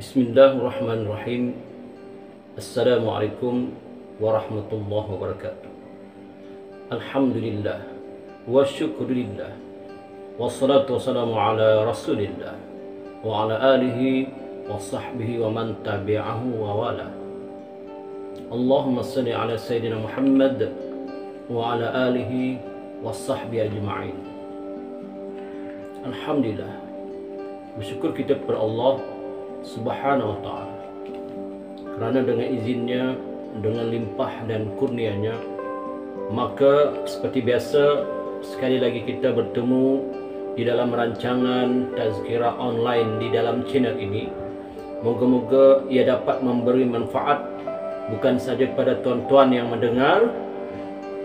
Bismillahirrahmanirrahim. Assalamualaikum warahmatullahi wabarakatuh. Alhamdulillah wa syukurillah, wassalatu wassalamu ala rasulillah wa ala alihi wa sahbihi wa man tabi'ahu wa wala. Allahumma salli ala Sayyidina Muhammad wa ala alihi wa sahbihi ajma'in. Alhamdulillah, bersyukur kita kepada Allah Subhanahu wa ta'ala, kerana dengan izinnya, dengan limpah dan kurnianya, maka seperti biasa sekali lagi kita bertemu di dalam rancangan Tazkirah online di dalam channel ini. Moga-moga ia dapat memberi manfaat bukan saja kepada tuan-tuan yang mendengar,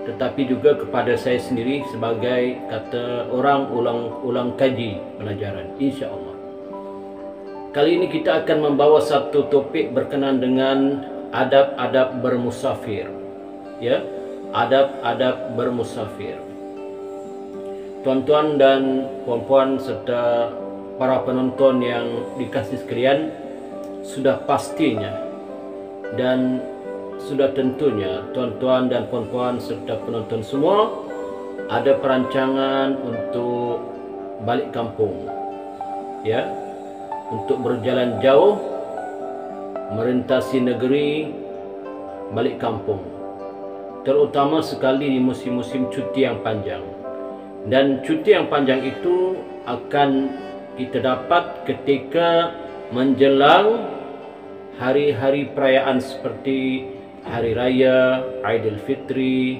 tetapi juga kepada saya sendiri sebagai kata orang ulang kaji pelajaran, insya-Allah. Kali ini kita akan membawa satu topik berkenaan dengan adab-adab bermusafir. Ya, adab-adab bermusafir. Tuan-tuan dan puan-puan serta para penonton yang dikasihi sekalian, sudah pastinya dan sudah tentunya tuan-tuan dan puan-puan serta penonton semua ada perancangan untuk balik kampung. Ya, untuk berjalan jauh, merintasi negeri, balik kampung, terutama sekali di musim-musim cuti yang panjang. Dan cuti yang panjang itu akan kita dapat ketika menjelang hari-hari perayaan seperti Hari Raya, Aidilfitri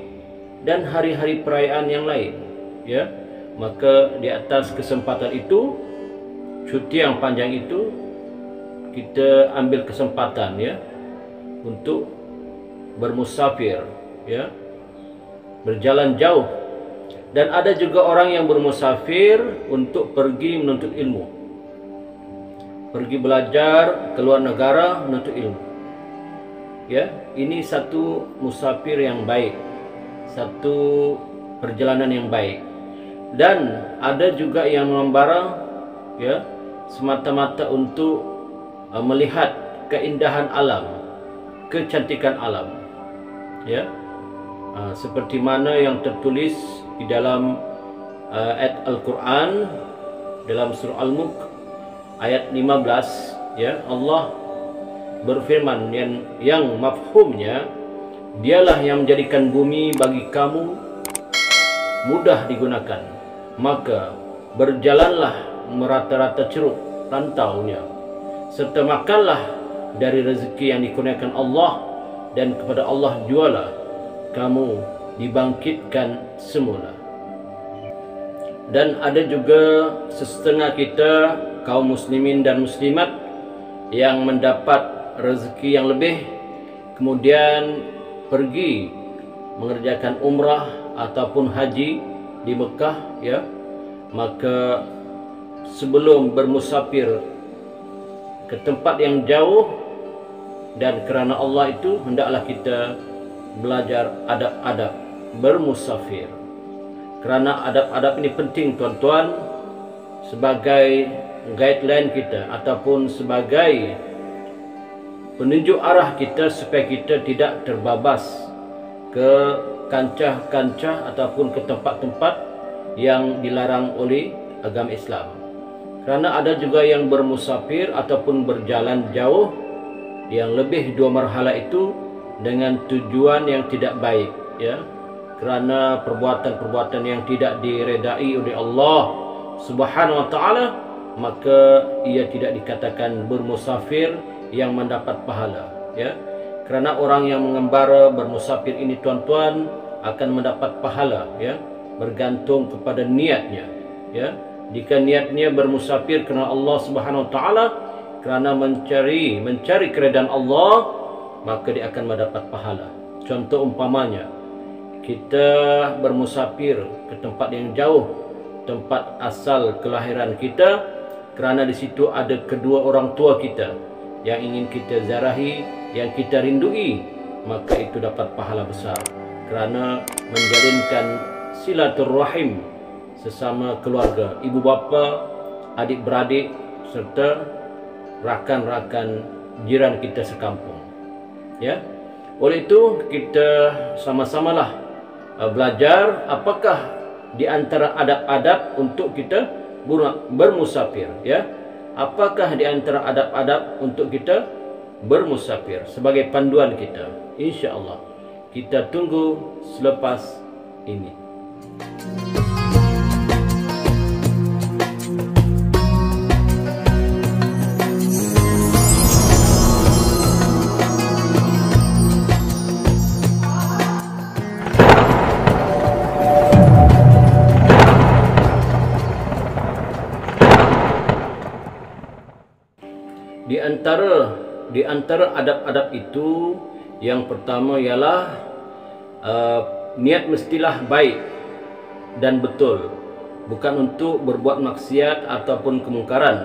dan hari-hari perayaan yang lain. Ya, maka di atas kesempatan itu, cuti yang panjang itu, kita ambil kesempatan ya untuk bermusafir, ya, berjalan jauh. Dan ada juga orang yang bermusafir untuk pergi menuntut ilmu, pergi belajar ke luar negara menuntut ilmu. Ya, ini satu musafir yang baik, satu perjalanan yang baik. Dan ada juga yang mengembara, ya, semata-mata untuk melihat keindahan alam, kecantikan alam. Ya, seperti mana yang tertulis di dalam ayat Al-Quran dalam surah Al-Mulk ayat 15. Ya, Allah berfirman yang mafhumnya, dialah yang menjadikan bumi bagi kamu mudah digunakan, maka berjalanlah merata-rata ceruk rantaunya, serta makanlah dari rezeki yang dikurniakan Allah, dan kepada Allah jualah kamu dibangkitkan semula. Dan ada juga sesetengah kita kaum muslimin dan muslimat yang mendapat rezeki yang lebih, kemudian pergi mengerjakan umrah ataupun haji di Mekah. Ya, maka sebelum bermusafir ke tempat yang jauh dan kerana Allah itu, hendaklah kita belajar adab-adab bermusafir. Kerana adab-adab ini penting tuan-tuan, sebagai guideline kita ataupun sebagai penunjuk arah kita supaya kita tidak terbabas ke kancah-kancah ataupun ke tempat-tempat yang dilarang oleh agama Islam. Kerana ada juga yang bermusafir ataupun berjalan jauh yang lebih dua marhala itu dengan tujuan yang tidak baik, ya, kerana perbuatan-perbuatan yang tidak diredai oleh Allah Subhanahu wa ta'ala, maka ia tidak dikatakan bermusafir yang mendapat pahala. Ya, kerana orang yang mengembara bermusafir ini tuan-tuan akan mendapat pahala, ya, bergantung kepada niatnya. Ya, jika niatnya bermusafir kerana Allah Subhanahu wa ta'ala, kerana mencari keridaan Allah, maka dia akan mendapat pahala. Contoh umpamanya, kita bermusafir ke tempat yang jauh, tempat asal kelahiran kita, kerana di situ ada kedua orang tua kita yang ingin kita ziarahi, yang kita rindui, maka itu dapat pahala besar kerana menjalinkan silaturrahim sesama keluarga, ibu bapa, adik beradik serta rakan-rakan jiran kita sekampung. Ya, oleh itu kita sama-samalah belajar apakah di antara adab-adab untuk kita bermusafir. Ya, apakah di antara adab-adab untuk kita bermusafir sebagai panduan kita. InsyaAllah kita tunggu selepas ini. Di antara adab-adab itu, yang pertama ialah niat mestilah baik dan betul, bukan untuk berbuat maksiat ataupun kemungkaran.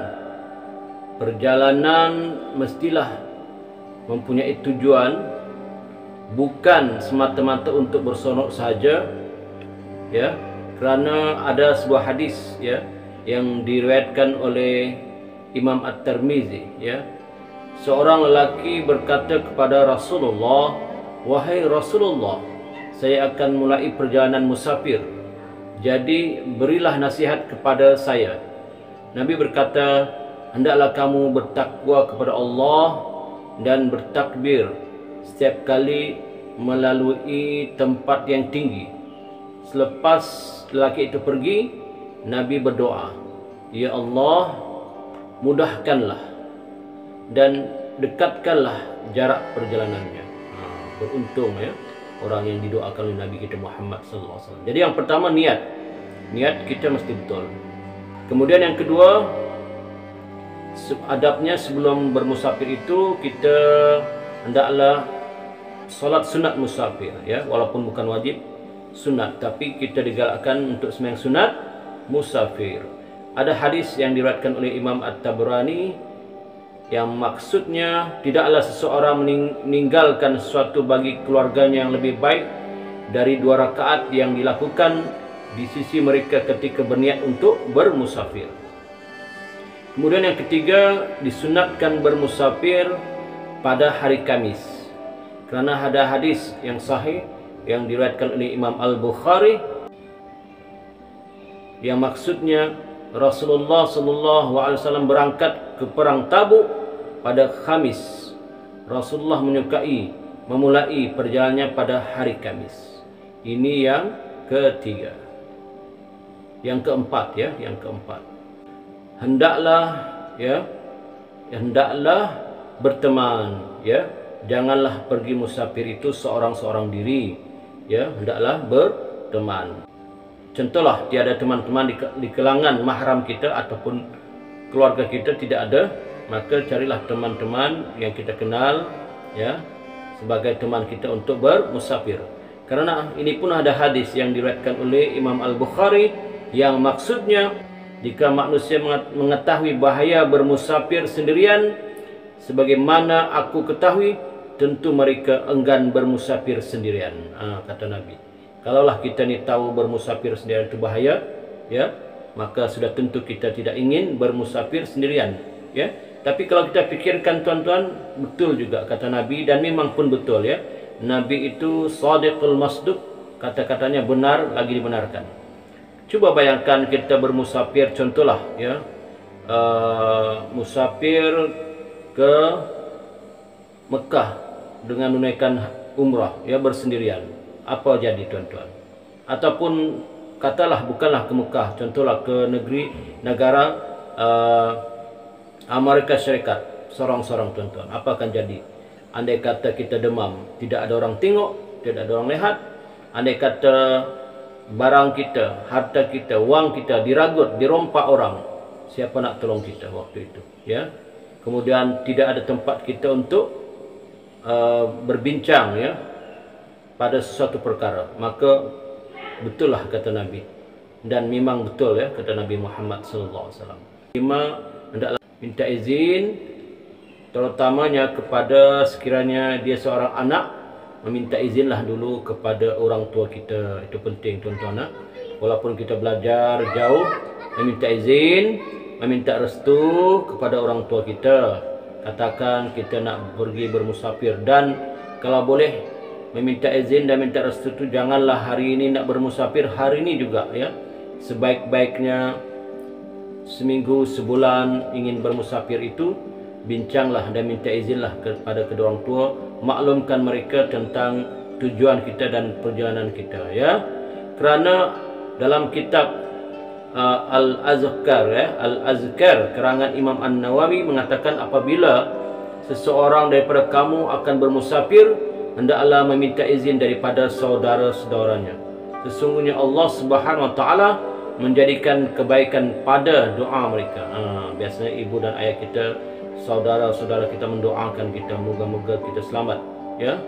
Perjalanan mestilah mempunyai tujuan, bukan semata-mata untuk bersonok saja. Ya, kerana ada sebuah hadis ya yang diriwayatkan oleh Imam At-Tirmizi, ya. Seorang lelaki berkata kepada Rasulullah, "Wahai Rasulullah, saya akan mulai perjalanan musafir. Jadi berilah nasihat kepada saya." Nabi berkata, "Hendaklah kamu bertakwa kepada Allah dan bertakbir setiap kali melalui tempat yang tinggi." Selepas lelaki itu pergi, Nabi berdoa, "Ya Allah, mudahkanlah dan dekatkanlah jarak perjalanannya." Beruntung ya orang yang didoakan oleh Nabi kita Muhammad SAW. Jadi yang pertama niat kita mesti betul. Kemudian yang kedua, adabnya sebelum bermusafir itu kita hendaklah solat sunat musafir, ya, walaupun bukan wajib, sunat, tapi kita digalakkan untuk sembahyang sunat musafir. Ada hadis yang diriwayatkan oleh Imam At-Tabrani yang maksudnya tidaklah seseorang meninggalkan sesuatu bagi keluarganya yang lebih baik dari 2 rakaat yang dilakukan di sisi mereka ketika berniat untuk bermusafir. Kemudian yang ketiga, disunatkan bermusafir pada hari Kamis, kerana ada hadis yang sahih yang diriwayatkan oleh Imam Al-Bukhari yang maksudnya Rasulullah SAW berangkat ke perang Tabuk pada Khamis. Rasulullah menyukai memulai perjalanannya pada hari Kamis. Ini yang ketiga. Yang keempat, ya, yang keempat, hendaklah berteman, ya. Janganlah pergi musafir itu seorang-seorang diri, ya. Hendaklah berteman. Contohlah, tiada teman-teman di kalangan mahram kita ataupun keluarga kita, tidak ada, maka carilah teman-teman yang kita kenal, ya, sebagai teman kita untuk bermusafir. Karena ini pun ada hadis yang diriwayatkan oleh Imam Al-Bukhari yang maksudnya jika manusia mengetahui bahaya bermusafir sendirian sebagaimana aku ketahui, tentu mereka enggan bermusafir sendirian. Kata Nabi, kalaulah kita ni tahu bermusafir sendirian itu bahaya, ya, maka sudah tentu kita tidak ingin bermusafir sendirian, ya. Tapi kalau kita fikirkan tuan-tuan, betul juga kata Nabi, dan memang pun betul, ya. Nabi itu shadiqul masduq, kata-katanya benar lagi dibenarkan. Coba bayangkan kita bermusafir, contohlah, ya, musafir ke Mekah dengan menunaikan umrah, ya, bersendirian. Apa jadi tuan-tuan? Ataupun katalah bukanlah ke Mekah, contohlah ke negara Amerika Syarikat, sorang-sorang tuan-tuan. Apa akan jadi? Andai kata kita demam, tidak ada orang tengok, tidak ada orang lihat. Andai kata barang kita, harta kita, wang kita diragut, dirompak orang, siapa nak tolong kita waktu itu, ya? Kemudian tidak ada tempat kita untuk berbincang, ya, pada sesuatu perkara, maka betul lah kata Nabi, dan memang betul, ya, kata Nabi Muhammad SAW. 5, hendaklah minta izin, terutamanya kepada sekiranya dia seorang anak, meminta izinlah dulu kepada orang tua kita. Itu penting tuan-tuan. Walaupun kita belajar jauh, meminta izin meminta restu kepada orang tua kita. Katakan kita nak pergi bermusafir, dan kalau boleh meminta izin dan minta restu itu janganlah hari ini nak bermusafir, hari ini juga ya. Sebaik-baiknya seminggu, sebulan ingin bermusafir itu bincanglah dan minta izinlah kepada kedua orang tua, maklumkan mereka tentang tujuan kita dan perjalanan kita ya. Kerana dalam kitab Al-Azkar ya, Al-Azkar karangan Imam An-Nawawi mengatakan apabila seseorang daripada kamu akan bermusafir, hendaklah meminta izin daripada saudara-saudaranya. Sesungguhnya Allah Subhanahu wa taala menjadikan kebaikan pada doa mereka. Biasanya ibu dan ayah kita, saudara-saudara kita mendoakan kita, moga-moga kita selamat ya.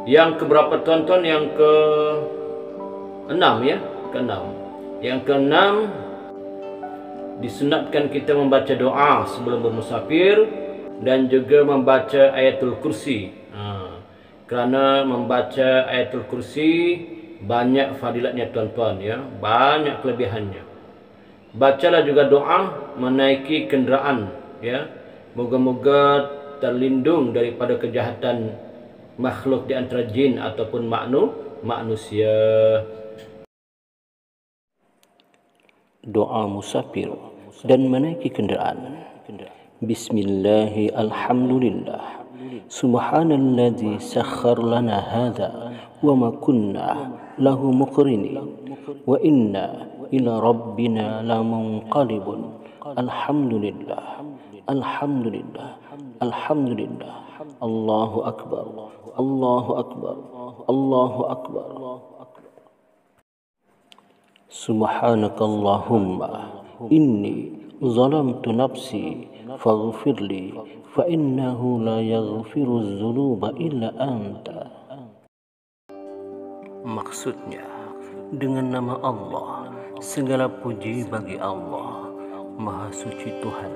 Yang keberapa tuan-tuan? Yang ke-6 ya, ke-6. Yang ke-6, disunatkan kita membaca doa sebelum bermusafir dan juga membaca ayatul kursi. Kerana membaca ayatul kursi banyak fadilatnya tuan-tuan ya, banyak kelebihannya. Bacalah juga doa menaiki kenderaan ya. Moga-moga terlindung daripada kejahatan makhluk di antara jin ataupun manusia. Doa musafir dan menaiki kenderaan. Bismillahi alhamdulillah. Subhanalladzi sakhkhar lana hadza wa ma kunna lahu muqrinin wa inna ila rabbina lamunqalibun. Alhamdulillah. Alhamdulillah. Alhamdulillah. Allahu akbar. Allahu akbar. Allahu akbar. Subhanakallahumma inni zalamtu nafsi faghfirli fa innahu la yaghfiru dzunuba illa anta. Maksudnya, dengan nama Allah, segala puji bagi Allah, Maha Suci Tuhan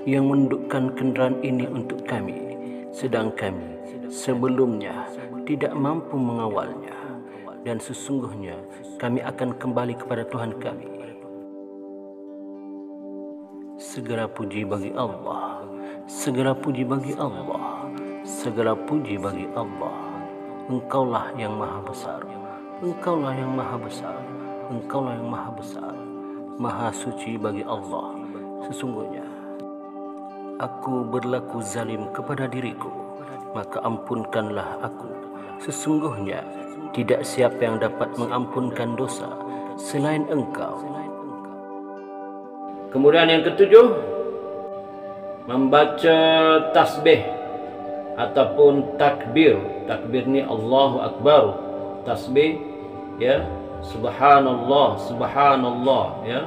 yang mendukkan kenderaan ini untuk kami, sedang kami sebelumnya tidak mampu mengawalnya, dan sesungguhnya kami akan kembali kepada Tuhan kami. Segala puji bagi Allah, segala puji bagi Allah, segala puji bagi Allah. Engkaulah yang maha besar, Engkaulah yang maha besar, Engkaulah yang maha besar, maha suci bagi Allah. Sesungguhnya aku berlaku zalim kepada diriku, maka ampunkanlah aku. Sesungguhnya tidak siapa yang dapat mengampunkan dosa selain Engkau. Kemudian yang ketujuh, membaca tasbih ataupun takbir. Takbir ni Allahu Akbar. Tasbih ya, Subhanallah, Subhanallah ya.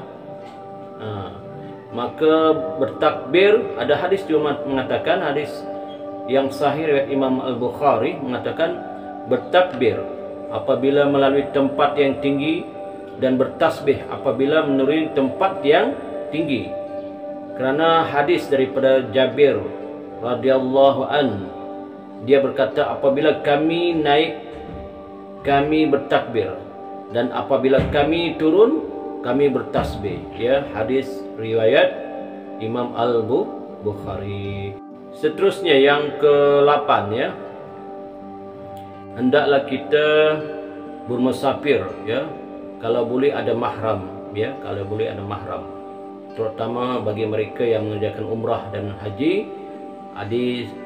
Maka bertakbir, ada hadis juga mengatakan, hadis yang sahih riwayat Imam Al-Bukhari mengatakan bertakbir apabila melalui tempat yang tinggi dan bertasbih apabila menuruni tempat yang tinggi. Kerana hadis daripada Jabir radhiyallahu an, dia berkata apabila kami naik kami bertakbir, dan apabila kami turun kami bertasbih ya. Hadis riwayat Imam Al-Bukhari. Seterusnya yang ke-8 ya, hendaklah kita bermusafir ya, kalau boleh ada mahram ya, kalau boleh ada mahram, terutama bagi mereka yang mengerjakan umrah dan haji,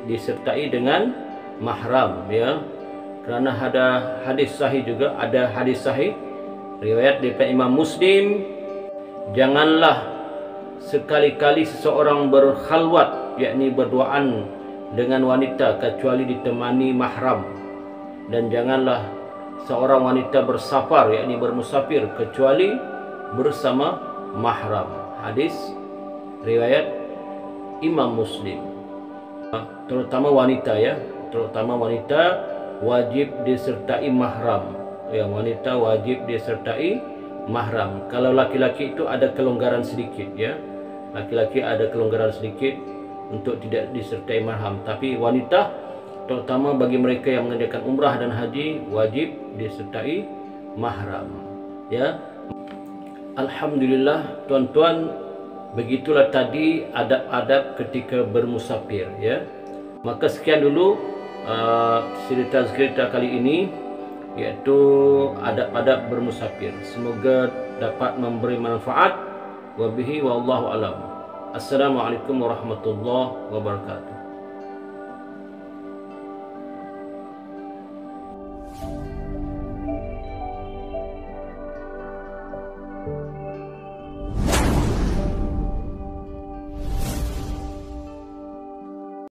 disertai dengan mahram ya. Kerana ada hadis sahih juga, ada hadis sahih riwayat daripada Imam Muslim, janganlah sekali-kali seseorang berkhalwat, yakni berduaan dengan wanita kecuali ditemani mahram, dan janganlah seorang wanita bersafar, yakni bermusafir, kecuali bersama mahram. Hadis riwayat Imam Muslim. Terutama wanita ya, terutama wanita wajib disertai mahram. Yang wanita wajib disertai mahram. Kalau laki-laki itu ada kelonggaran sedikit ya, laki-laki ada kelonggaran sedikit untuk tidak disertai mahram, tapi wanita terutama bagi mereka yang mengerjakan umrah dan haji wajib disertai mahram ya. Alhamdulillah tuan-tuan, Begitulah tadi adab-adab ketika bermusafir, ya. Maka sekian dulu cerita-cerita kali ini, yaitu adab-adab bermusafir. Semoga dapat memberi manfaat. Wabihi wallahu alam. Assalamualaikum warahmatullahi wabarakatuh.